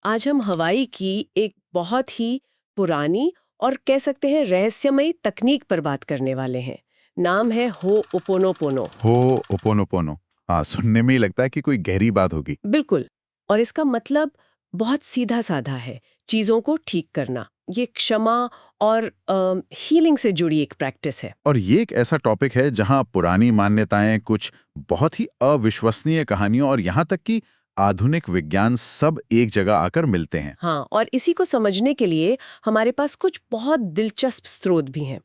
आज हम हवाई की एक बहुत ही पुरानी और कह सकते हैं रहस्यमयी तकनीक पर बात करने वाले हैं। नाम है हो'ओपोनोपोनो। हो ओपोनोपोनो। हाँ, सुनने में ही लगता है कि कोई गहरी बात होगी। बिल्कुल। और इसका मतलब बहुत सीधा साधा है, चीजों को ठीक करना। ये क्षमा और हीलिंग से जुड़ी एक प्रैक्टिस है। और ये एक ऐसा टॉपिक है जहाँ पुरानी मान्यताएं, कुछ बहुत ही अविश्वसनीय कहानियों और यहाँ तक कि आधुनिक विज्ञान सब एक जगह आकर मिलते हैं। हाँ, और इसी को समझने के लिए हमारे पास कुछ बहुत दिलचस्प स्रोत भी हैं।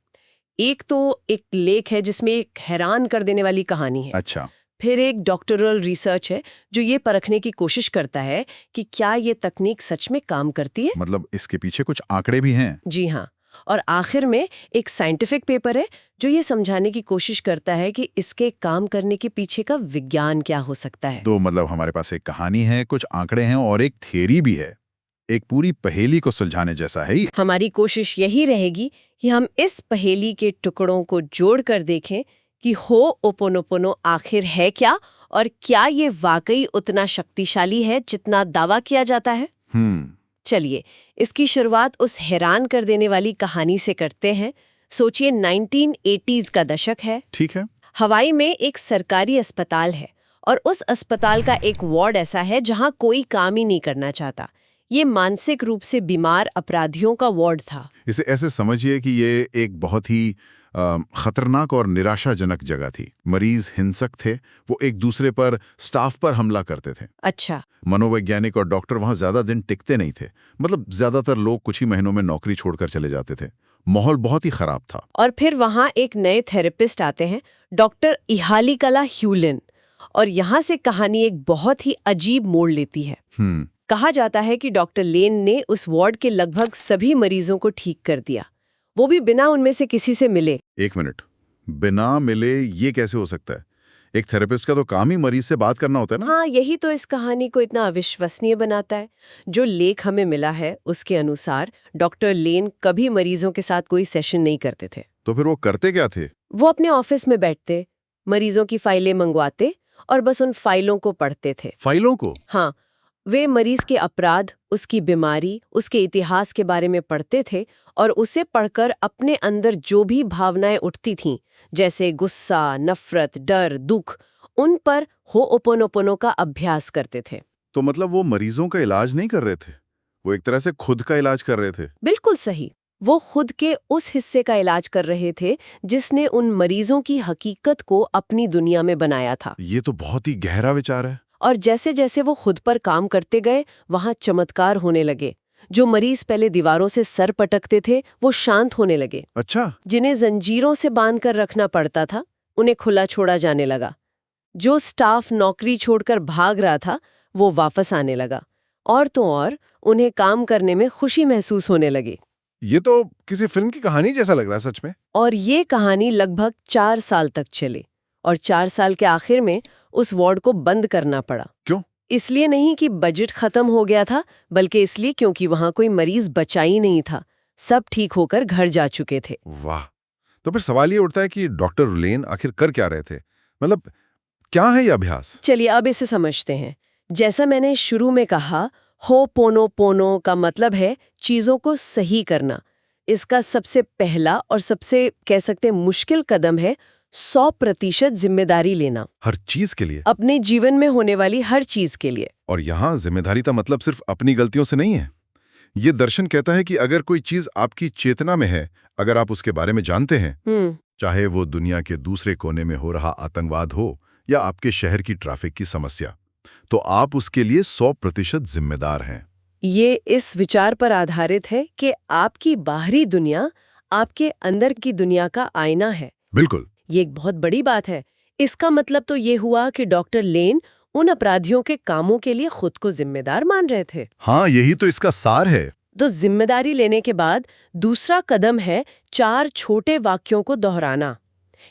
एक तो एक लेख है जिसमें एक हैरान कर देने वाली कहानी है। अच्छा। फिर एक डॉक्टरल रिसर्च है जो ये परखने की कोशिश करता है कि क्या ये तकनीक सच में काम करती है। मतलब इसके पीछे कुछ आंकड़े भी हैं। जी हाँ। और आखिर में एक साइंटिफिक पेपर है जो ये समझाने की कोशिश करता है कि इसके काम करने के पीछे का विज्ञान क्या हो सकता है। तो मतलब हमारे पास एक कहानी है, कुछ आंकड़े हैं और एक थियरी भी है। एक पूरी पहेली को सुलझाने जैसा है ये। हमारी कोशिश यही रहेगी कि हम इस पहेली के टुकड़ों को जोड़कर देखें कि हो'ओपोनोपोनो आखिर है क्या, और क्या ये वाकई उतना शक्तिशाली है जितना दावा किया जाता है। चलिए, इसकी शुरुआत उस हैरान कर देने वाली कहानी से करते हैं। सोचिए 1980s का दशक है। ठीक है। हवाई में एक सरकारी अस्पताल है और उस अस्पताल का एक वार्ड ऐसा है जहां कोई काम ही नहीं करना चाहता। ये मानसिक रूप से बीमार अपराधियों का वार्ड था। इसे ऐसे समझिए कि ये एक बहुत ही खतरनाक और निराशाजनक जगह थी। मरीज हिंसक थे, वो एक दूसरे पर, स्टाफ पर हमला करते थे। अच्छा। मनोवैज्ञानिक और डॉक्टर वहां ज्यादा दिन टिकते नहीं थे। मतलब ज्यादातर लोग कुछ ही महीनों में नौकरी छोड़कर चले जाते थे। माहौल बहुत ही खराब था। और फिर वहां एक नए थेरेपिस्ट आते हैं, डॉक्टर इहालीकला ह्यूलिन। और यहाँ से कहानी एक बहुत ही अजीब मोड़ लेती है। कहा जाता है कि डॉक्टर लेन ने उस वार्ड के लगभग सभी मरीजों को ठीक कर दिया, वो भी बिना उनमें से किसी से मिले। एक मिनट, बिना मिले ये कैसे हो सकता है? एक थेरेपिस्ट का तो काम ही मरीज से बात करना होता है ना? हाँ, यही तो इस कहानी को इतना अविश्वसनीय बनाता है। जो लेख हमें मिला है उसके अनुसार डॉक्टर लेन कभी मरीजों के साथ कोई सेशन नहीं करते थे। तो फिर वो करते क्या थे? वो अपने ऑफिस में बैठते, मरीजों की फाइलें मंगवाते और बस उन फाइलों को पढ़ते थे। फाइलों को? हाँ, वे मरीज के अपराध, उसकी बीमारी, उसके इतिहास के बारे में पढ़ते थे और उसे पढ़कर अपने अंदर जो भी भावनाएं उठती थीं, जैसे गुस्सा, नफरत, डर, दुख, उन पर हो'ओपोनोपोनो का अभ्यास करते थे। तो मतलब वो मरीजों का इलाज नहीं कर रहे थे, वो एक तरह से खुद का इलाज कर रहे थे। बिल्कुल सही। वो खुद के उस हिस्से का इलाज कर रहे थे जिसने उन मरीजों की हकीकत को अपनी दुनिया में बनाया था। ये तो बहुत ही गहरा विचार है। और जैसे जैसे वो खुद पर काम करते गए, वहां चमत्कार होने लगे। जो मरीज पहले दीवारों से सर पटकते थे, वो शांत होने लगे। अच्छा। जिन्हें जंजीरों से बांधकर रखना पड़ता था, उन्हें खुला छोड़ा जाने लगा। जो स्टाफ नौकरी छोड़कर भाग रहा था, वो वापस आने लगा। और तो और, उन्हें काम करने में खुशी महसूस होने लगी। ये तो किसी फिल्म की कहानी जैसा लग रहा है सच में। और ये कहानी लगभग 4 साल तक चली। और 4 साल के आखिर में उस वार्ड को बंद करना पड़ा। क्यों? इसलिए नहीं कि बजट खत्म हो गया था, बल्कि इसलिए क्योंकि वहां कोई मरीज बचा ही नहीं था। सब ठीक होकर घर जा चुके थे। वाह। तो फिर सवाल ये उठता है कि डॉक्टर लेन आखिर कर क्या रहे थे? मतलब क्या है ये अभ्यास? चलिए अब इसे समझते हैं। जैसा मैंने शुरू में कहा, हो'ओपोनोपोनो का मतलब है चीजों को सही करना। इसका सबसे पहला और सबसे कह सकते हैं मुश्किल कदम है 100% जिम्मेदारी लेना। हर चीज के लिए? अपने जीवन में होने वाली हर चीज के लिए। और यहाँ जिम्मेदारी का मतलब सिर्फ अपनी गलतियों से नहीं है। ये दर्शन कहता है कि अगर कोई चीज आपकी चेतना में है, अगर आप उसके बारे में जानते हैं, चाहे वो दुनिया के दूसरे कोने में हो रहा आतंकवाद हो या आपके शहर की ट्रैफिक की समस्या, तो आप उसके लिए 100% जिम्मेदार हैं। ये इस विचार पर आधारित है कि आपकी बाहरी दुनिया आपके अंदर की दुनिया का आईना है। बिल्कुल। ये एक बहुत बड़ी बात है। इसका मतलब तो ये हुआ कि डॉक्टर लेन उन अपराधियों के कामों के लिए खुद को जिम्मेदार मान रहे थे। हाँ, यही तो इसका सार है। तो जिम्मेदारी लेने के बाद दूसरा कदम है 4 छोटे वाक्यों को दोहराना।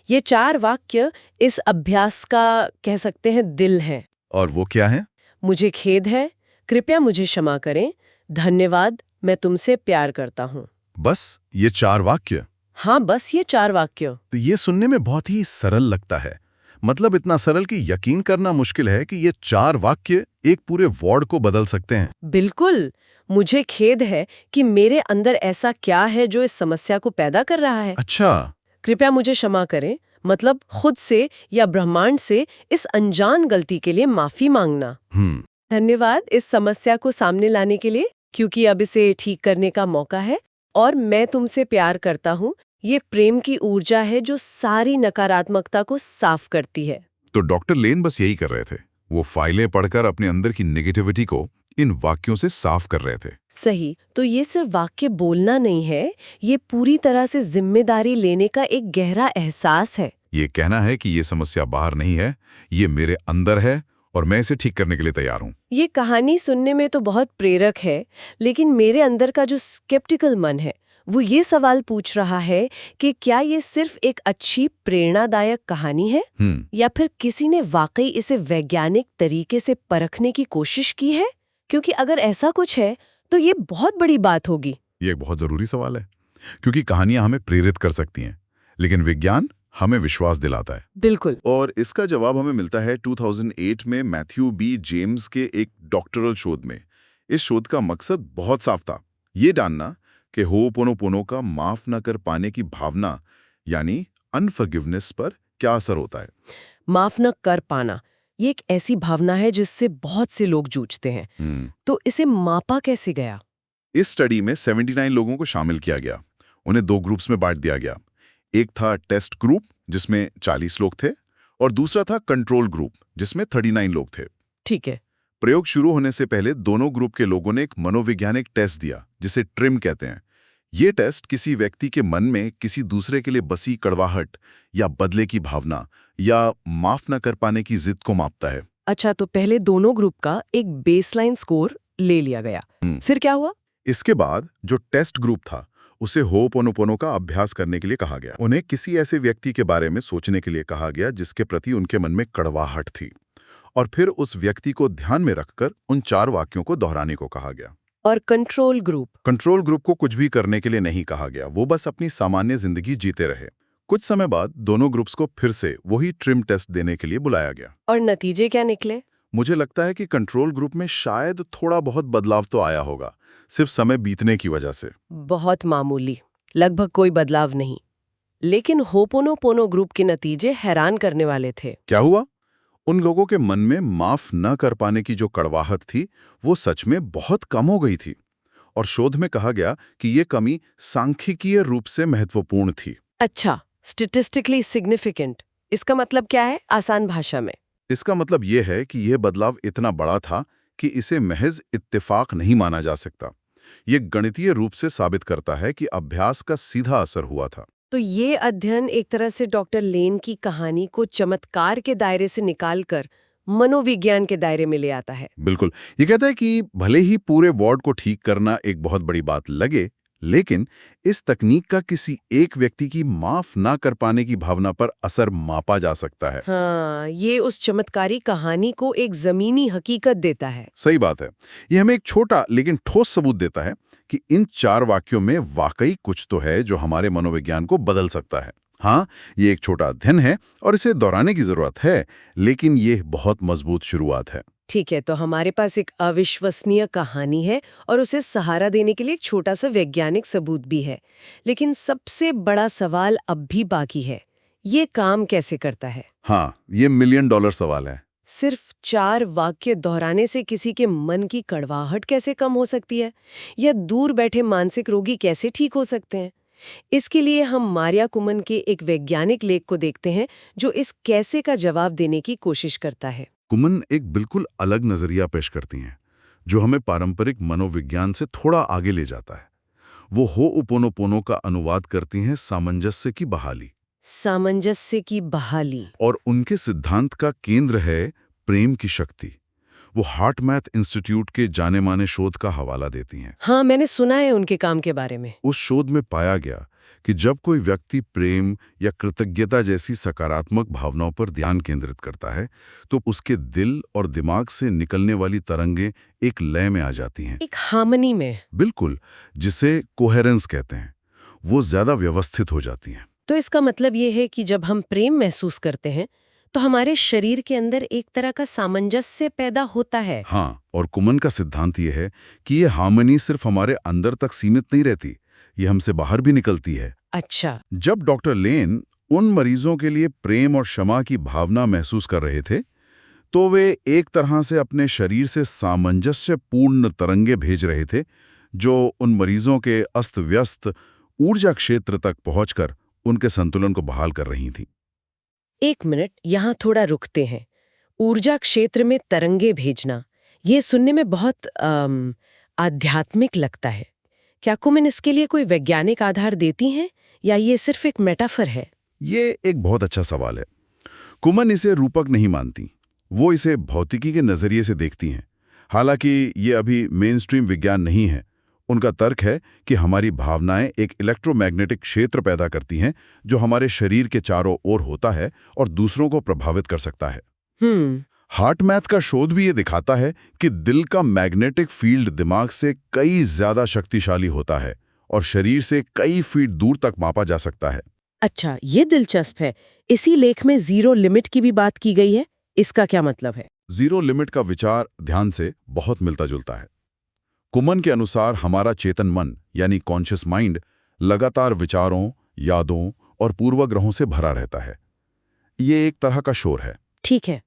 ये 4 वाक्य इस अभ्यास का कह सकते हैं दिल है। और वो क्या है? मुझे खेद है, कृपया मुझे क्षमा करें, धन्यवाद, मैं तुमसे प्यार करता हूँ। बस ये 4 वाक्य? हाँ, बस ये 4 वाक्य। तो ये सुनने में बहुत ही सरल लगता है, मतलब इतना सरल कि यकीन करना मुश्किल है कि ये 4 वाक्य एक पूरे वार्ड को बदल सकते हैं। बिल्कुल। मुझे खेद है कि मेरे अंदर ऐसा क्या है जो इस समस्या को पैदा कर रहा है। अच्छा। कृपया मुझे क्षमा करें, मतलब खुद से या ब्रह्मांड से इस अनजान गलती के लिए माफी मांगना। धन्यवाद इस समस्या को सामने लाने के लिए, क्योंकि अब इसे ठीक करने का मौका है। और मैं तुमसे प्यार करता हूँ, ये प्रेम की ऊर्जा है जो सारी नकारात्मकता को साफ करती है। तो डॉक्टर लेन बस यही कर रहे थे, वो फाइलें पढ़कर अपने अंदर की नेगेटिविटी को इन वाक्यों से साफ कर रहे थे। सही। तो ये सिर्फ वाक्य बोलना नहीं है, ये पूरी तरह से जिम्मेदारी लेने का एक गहरा एहसास है। ये कहना है कि ये समस्या बाहर नहीं है, ये मेरे अंदर है और मैं इसे ठीक करने के लिए तैयार हूँ। ये कहानी सुनने में तो बहुत प्रेरक है, लेकिन मेरे अंदर का जो स्केप्टिकल मन है वो ये सवाल पूछ रहा है कि क्या ये सिर्फ एक अच्छी प्रेरणादायक कहानी है, या फिर किसी ने वाकई इसे वैज्ञानिक तरीके से परखने की कोशिश की है? क्योंकि अगर ऐसा कुछ है तो ये बहुत बड़ी बात होगी। ये एक बहुत जरूरी सवाल है, क्योंकि कहानियां हमें प्रेरित कर सकती हैं, लेकिन विज्ञान हमें विश्वास दिलाता है। बिल्कुल। और इसका जवाब हमें मिलता है 2008 में मैथ्यू बी जेम्स के एक डॉक्टरल शोध में। इस शोध का मकसद बहुत साफ था, ये जानना कि होपोनोपोनो का माफ न कर पाने की भावना यानी अनफॉरगिवनेस पर क्या असर होता है। माफ न कर पाना, ये एक ऐसी भावना है जिससे बहुत से लोग जूझते हैं। तो इसे मापा कैसे गया? इस स्टडी में 79 लोगों को शामिल किया गया। उन्हें 2 ग्रुप्स में बांट दिया गया। एक था टेस्ट ग्रुप जिसमें 40 लोग थे, और दूसरा था कंट्रोल ग्रुप जिसमें 39 लोग थे। ठीक है। प्रयोग शुरू होने से पहले दोनों ग्रुप के लोगों ने एक मनोवैज्ञानिक टेस्ट दिया, जिसे ट्रिम कहते हैं। ये टेस्ट किसी व्यक्ति के मन में किसी दूसरे के लिए बसी कड़वाहट या बदले की भावना या माफ न कर पाने की जिद को मापता है। अच्छा, तो पहले दोनों ग्रुप का एक बेसलाइन स्कोर ले लिया गया। फिर क्या हुआ? इसके बाद जो टेस्ट ग्रुप था उसे होपोनोपोनो का अभ्यास करने के लिए कहा गया। उन्हें किसी ऐसे व्यक्ति के बारे में सोचने के लिए कहा गया जिसके प्रति उनके मन में कड़वाहट थी, और फिर उस व्यक्ति को ध्यान में रखकर उन 4 वाक्यों को दोहराने को कहा गया। और कंट्रोल ग्रुप को कुछ भी करने के लिए नहीं कहा गया, वो बस अपनी सामान्य जिंदगी जीते रहे। कुछ समय बाद दोनों ग्रुप्स को फिर से वही ट्रिम टेस्ट देने के लिए बुलाया गया। और नतीजे क्या निकले? मुझे लगता है कि कंट्रोल ग्रुप में शायद थोड़ा बहुत बदलाव तो आया होगा, सिर्फ समय बीतने की वजह से। बहुत मामूली, लगभग कोई बदलाव नहीं। लेकिन होपोनोपोनो ग्रुप के नतीजे हैरान करने वाले थे। क्या हुआ? उन लोगों के मन में माफ न कर पाने की जो कड़वाहट थी वो सच में बहुत कम हो गई थी, और शोध में कहा गया कि ये कमी सांख्यिकीय रूप से महत्वपूर्ण थी। अच्छा, स्टैटिस्टिकली सिग्निफिकेंट। इसका मतलब क्या है आसान भाषा में? इसका मतलब ये है कि यह बदलाव इतना बड़ा था कि इसे महज इत्तेफाक नहीं माना जा सकता। ये गणितीय रूप से साबित करता है कि अभ्यास का सीधा असर हुआ था। तो ये अध्ययन एक तरह से डॉक्टर लेन की कहानी को चमत्कार के दायरे से निकालकर मनोविज्ञान के दायरे में ले आता है। बिल्कुल। ये कहता है कि भले ही पूरे वार्ड को ठीक करना एक बहुत बड़ी बात लगे, लेकिन इस तकनीक का किसी एक व्यक्ति की माफ ना कर पाने की भावना पर असर मापा जा सकता है। हाँ, ये उस चमत्कारी कहानी को एक जमीनी हकीकत देता है। सही बात है। ये हमें एक छोटा लेकिन ठोस सबूत देता है कि इन 4 वाक्यों में वाकई कुछ तो है जो हमारे मनोविज्ञान को बदल सकता है। हाँ, ये एक छोटा अध्ययन है और इसे दोहराने की जरूरत है, लेकिन ये बहुत मजबूत शुरुआत है। ठीक है, तो हमारे पास एक अविश्वसनीय कहानी है और उसे सहारा देने के लिए एक छोटा सा वैज्ञानिक सबूत भी है। लेकिन सबसे बड़ा सवाल अब भी बाकी है, ये काम कैसे करता है? हाँ, ये $1 मिलियन सवाल है। सिर्फ 4 वाक्य दोहराने से किसी के मन की कड़वाहट कैसे कम हो सकती है, या दूर बैठे मानसिक रोगी कैसे ठीक हो सकते हैं? इसके लिए हम मारिया कुमन के एक वैज्ञानिक लेख को देखते हैं जो इस कैसे का जवाब देने की कोशिश करता है। कुमन एक बिल्कुल अलग नजरिया पेश करती हैं, जो हमें पारंपरिक मनोविज्ञान से थोड़ा आगे ले जाता है। वो होपोनोपोनो का अनुवाद करती हैं सामंजस्य की बहाली। सामंजस्य की बहाली। और उनके सिद्धांत का केंद्र है प्रेम की शक्ति। वो हार्टमैथ इंस्टीट्यूट के जाने माने शोध का हवाला देती हैं। हाँ, मैंने सुना है उनके काम के बारे में। उस शोध में पाया गया कि जब कोई व्यक्ति प्रेम या कृतज्ञता जैसी सकारात्मक भावनाओं पर ध्यान केंद्रित करता है, तो उसके दिल और दिमाग से निकलने वाली तरंगें एक लय में आ जाती हैं, एक हार्मनी में। बिल्कुल, जिसे कोहेरेंस कहते हैं। वो ज्यादा व्यवस्थित हो जाती हैं। तो इसका मतलब ये है कि जब हम प्रेम महसूस करते हैं तो हमारे शरीर के अंदर एक तरह का सामंजस्य पैदा होता है। हाँ, और कुमन का सिद्धांत ये है कि ये हार्मनी सिर्फ हमारे अंदर तक सीमित नहीं रहती, ये हमसे बाहर भी निकलती है। अच्छा। जब डॉक्टर लेन उन मरीजों के लिए प्रेम और क्षमा की भावना महसूस कर रहे थे, तो वे एक तरह से अपने शरीर से सामंजस्यपूर्ण तरंगे भेज रहे थे, जो उन मरीजों के अस्त-व्यस्त ऊर्जा क्षेत्र तक पहुंचकर उनके संतुलन को बहाल कर रही थीं। एक मिनट, यहाँ थोड़ा रुकते हैं। ऊर्जा क्षेत्र में तरंगे भेजना, ये सुनने में बहुत आध्यात्मिक लगता है। क्या कुमन इसके लिए कोई वैज्ञानिक आधार देती हैं या ये सिर्फ एक मेटाफर है? ये एक बहुत अच्छा सवाल है। कुमन इसे रूपक नहीं मानती, वो इसे भौतिकी के नजरिए से देखती हैं। हालांकि ये अभी मेनस्ट्रीम विज्ञान नहीं है। उनका तर्क है कि हमारी भावनाएं एक इलेक्ट्रोमैग्नेटिक क्षेत्र पैदा करती हैं जो हमारे शरीर के चारों ओर होता है और दूसरों को प्रभावित कर सकता है। हार्ट मैथ का शोध भी ये दिखाता है कि दिल का मैग्नेटिक फील्ड दिमाग से कई ज्यादा शक्तिशाली होता है और शरीर से कई फीट दूर तक मापा जा सकता है। अच्छा, ये दिलचस्प है। इसी लेख में जीरो लिमिट की भी बात की गई है। इसका क्या मतलब है? जीरो लिमिट का विचार ध्यान से बहुत मिलता जुलता है। कुमन के अनुसार हमारा चेतन मन यानी कॉन्शियस माइंड लगातार विचारों, यादों और पूर्वाग्रहों से भरा रहता है। ये एक तरह का शोर है। ठीक है।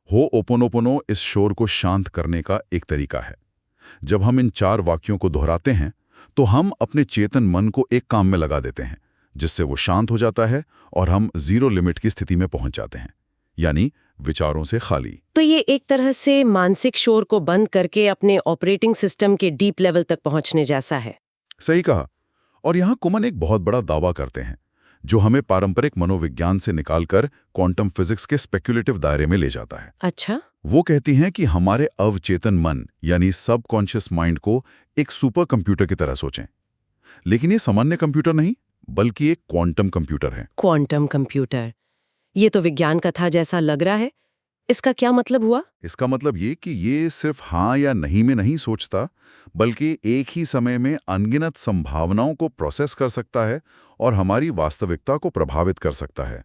होओपोनोपोनो इस शोर को शांत करने का एक तरीका है। जब हम इन 4 वाक्यों को दोहराते हैं तो हम अपने चेतन मन को एक काम में लगा देते हैं, जिससे वो शांत हो जाता है और हम जीरो लिमिट की स्थिति में पहुंच जाते हैं, यानी विचारों से खाली। तो ये एक तरह से मानसिक शोर को बंद करके अपने ऑपरेटिंग सिस्टम के डीप लेवल तक पहुंचने जैसा है। सही कहा। और यहाँ कुमन एक बहुत बड़ा दावा करते हैं जो हमें पारंपरिक मनोविज्ञान से निकालकर क्वांटम फिजिक्स के स्पेक्युलेटिव दायरे में ले जाता है। अच्छा। वो कहती हैं कि हमारे अवचेतन मन यानी सबकॉन्शियस माइंड को एक सुपर कंप्यूटर की तरह सोचें। लेकिन ये सामान्य कंप्यूटर नहीं, बल्कि एक क्वांटम कंप्यूटर है। क्वांटम कंप्यूटर, ये तो विज्ञान कथा जैसा लग रहा है। इसका क्या मतलब हुआ? इसका मतलब ये कि ये सिर्फ हाँ या नहीं में नहीं सोचता, बल्कि एक ही समय में अनगिनत संभावनाओं को प्रोसेस कर सकता है और हमारी वास्तविकता को प्रभावित कर सकता है।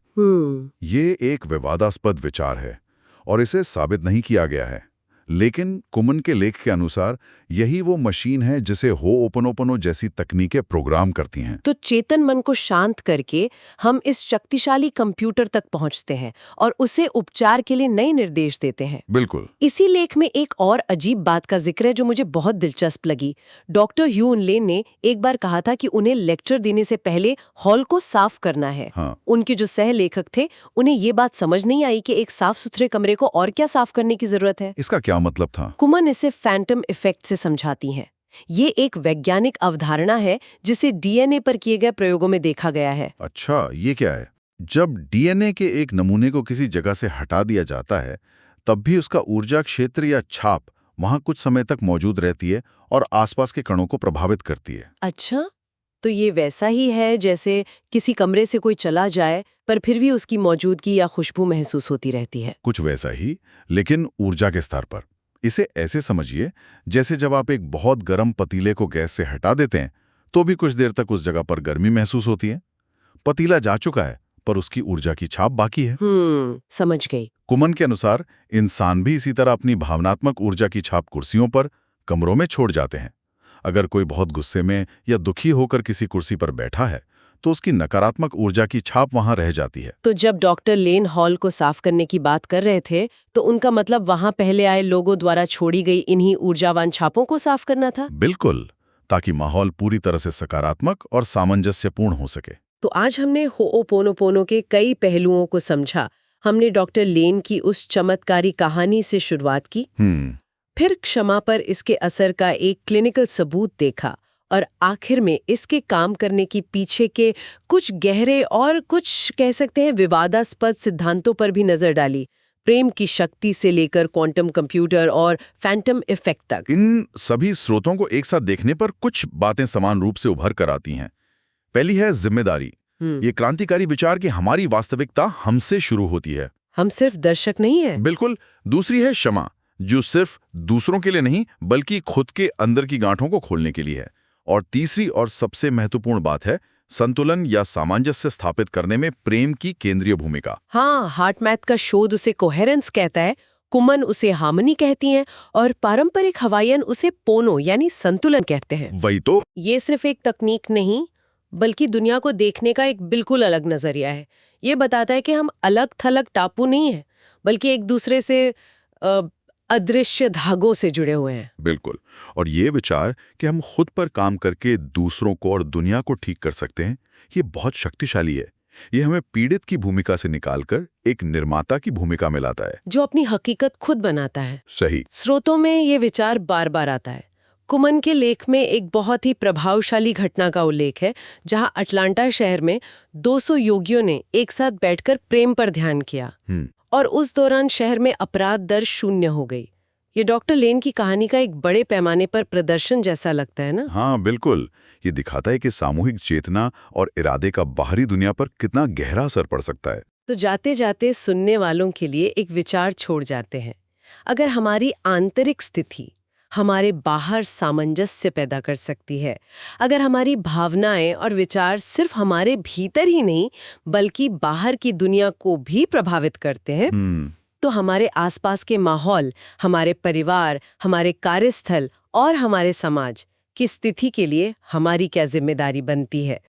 ये एक विवादास्पद विचार है और इसे साबित नहीं किया गया है, लेकिन कुमन के लेख के अनुसार यही वो मशीन है जिसे होओपोनोपोनो जैसी तकनीकें प्रोग्राम करती हैं। तो चेतन मन को शांत करके हम इस शक्तिशाली कंप्यूटर तक पहुंचते हैं और उसे उपचार के लिए नए निर्देश देते हैं। बिल्कुल। इसी लेख में एक और अजीब बात का जिक्र है जो मुझे बहुत दिलचस्प लगी। डॉक्टर ह्यून लेन ने एक बार कहा था कि उन्हें लेक्चर देने से पहले हॉल को साफ करना है। हाँ। उनके जो सह लेखक थे उन्हें ये बात समझ नहीं आई कि एक साफ सुथरे कमरे को और क्या साफ करने की जरूरत है। इसका क्या मतलब था? कुमन इसे फैंटम इफेक्ट से समझाती हैं। ये एक वैज्ञानिक अवधारणा है जिसे डीएनए पर किए गए प्रयोगों में देखा गया है। अच्छा, ये क्या है? जब डीएनए के एक नमूने को किसी जगह से हटा दिया जाता है, तब भी उसका ऊर्जा क्षेत्र या छाप वहां कुछ समय तक मौजूद रहती है और आसपास के कणों को प्रभावित करती है। अच्छा, तो ये वैसा ही है जैसे किसी कमरे से कोई चला जाए पर फिर भी उसकी मौजूदगी या खुशबू महसूस होती रहती है। कुछ वैसा ही, लेकिन ऊर्जा के स्तर पर। इसे ऐसे समझिए जैसे जब आप एक बहुत गर्म पतीले को गैस से हटा देते हैं तो भी कुछ देर तक उस जगह पर गर्मी महसूस होती है। पतीला जा चुका है पर उसकी ऊर्जा की छाप बाकी है। समझ गई। कुमन के अनुसार इंसान भी इसी तरह अपनी भावनात्मक ऊर्जा की छाप कुर्सियों पर, कमरों में छोड़ जाते हैं। अगर कोई बहुत गुस्से में या दुखी होकर किसी कुर्सी पर बैठा है तो उसकी नकारात्मक ऊर्जा की छाप वहां रह जाती है। तो जब डॉक्टर लेन हॉल को साफ करने की बात कर रहे थे तो उनका मतलब वहां पहले आए लोगों द्वारा छोड़ी गई इन्हीं ऊर्जावान छापों को साफ करना था। बिल्कुल, ताकि माहौल पूरी तरह से सकारात्मक और सामंजस्यपूर्ण हो सके। तो आज हमने होओपोनोपोनो के कई पहलुओं को समझा। हमने डॉक्टर लेन की उस चमत्कारी कहानी से शुरुआत की, फिर क्षमा पर इसके असर का एक क्लिनिकल सबूत देखा और आखिर में इसके काम करने की पीछे के कुछ गहरे और कुछ कह सकते हैं विवादास्पद सिद्धांतों पर भी नजर डाली। प्रेम की शक्ति से लेकर क्वांटम कंप्यूटर और फैंटम इफेक्ट तक। इन सभी स्रोतों को एक साथ देखने पर कुछ बातें समान रूप से उभर कर आती हैं। पहली है जिम्मेदारी। ये क्रांतिकारी विचार कि हमारी वास्तविकता हमसे शुरू होती है, हम सिर्फ दर्शक नहीं हैं। बिल्कुल। दूसरी है क्षमा, जो सिर्फ दूसरों के लिए नहीं बल्कि खुद के अंदर की गांठों को खोलने के लिए है। और तीसरी और सबसे महत्वपूर्ण बात है संतुलन या सामंजस्य स्थापित करने में प्रेम की केंद्रीय भूमिका। हाँ, हार्टमैथ का शोध उसे कोहेरेंस कहता है, कुमन उसे हार्मनी कहती हैं और पारंपरिक हवाईयन उसे पोनो यानी संतुलन कहते हैं। वही तो। ये सिर्फ एक तकनीक नहीं, बल्कि दुनिया को देखने का एक बिल्कुल अलग नजरिया है। ये बताता है कि हम अलग थलग टापू नहीं हैं, बल्कि एक दूसरे से अदृश्य धागों से जुड़े हुए हैं। बिल्कुल। और ये विचार कि हम खुद पर काम करके दूसरों को और दुनिया को ठीक कर सकते हैं, ये बहुत शक्तिशाली है। ये हमें पीड़ित की भूमिका से निकालकर एक निर्माता की भूमिका में लाता है, जो अपनी हकीकत खुद बनाता है। सही। स्रोतों में ये विचार बार बार आता है। कुमन के लेख में एक बहुत ही प्रभावशाली घटना का उल्लेख है, जहां अटलांटा शहर में 200 योगियों ने एक साथ बैठकर प्रेम पर ध्यान किया और उस दौरान शहर में अपराध दर 0 हो गई। ये डॉक्टर लेन की कहानी का एक बड़े पैमाने पर प्रदर्शन जैसा लगता है ना? हाँ बिल्कुल। ये दिखाता है कि सामूहिक चेतना और इरादे का बाहरी दुनिया पर कितना गहरा असर पड़ सकता है। तो जाते जाते सुनने वालों के लिए एक विचार छोड़ जाते हैं। अगर हमारी आंतरिक स्थिति हमारे बाहर सामंजस्य पैदा कर सकती है, अगर हमारी भावनाएं और विचार सिर्फ हमारे भीतर ही नहीं बल्कि बाहर की दुनिया को भी प्रभावित करते हैं, तो हमारे आसपास के माहौल, हमारे परिवार, हमारे कार्यस्थल और हमारे समाज की स्थिति के लिए हमारी क्या जिम्मेदारी बनती है।